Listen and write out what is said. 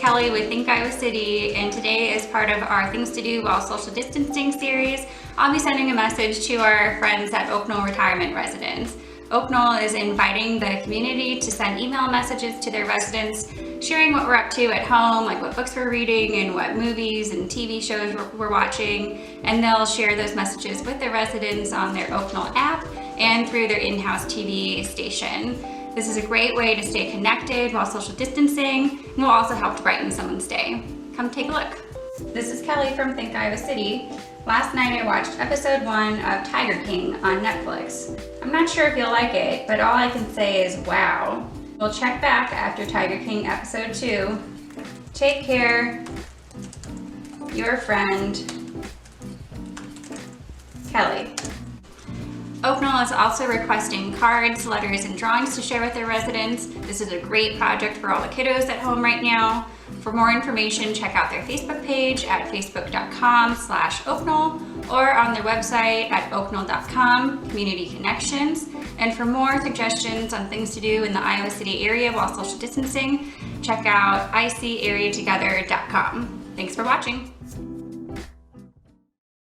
Kelly with Think Iowa City, and today is part of our Things to Do While Social Distancing series. I'll be sending a message to our friends at Oaknoll Retirement residents. Oaknoll is inviting the community to send email messages to their residents, sharing what we're up to at home, like what books we're reading and what movies and TV shows we're watching, and they'll share those messages with their residents on their Oaknoll app and through their in-house TV station. This is a great way to stay connected while social distancing, and will also help to brighten someone's day. Come take a look. This is Kelly from Think Iowa City. Last night I watched episode 1 of Tiger King on Netflix. I'm not sure if you'll like it, but all I can say is wow. We'll check back after Tiger King episode 2. Take care. Your friend, Kelly. Oaknoll is also requesting cards, letters, and drawings to share with their residents. This is a great project for all the kiddos at home right now. For more information, check out their Facebook page at facebook.com/Oaknoll or on their website at oaknoll.com, Community Connections. And for more suggestions on things to do in the Iowa City area while social distancing, check out icareatogether.com. Thanks for watching.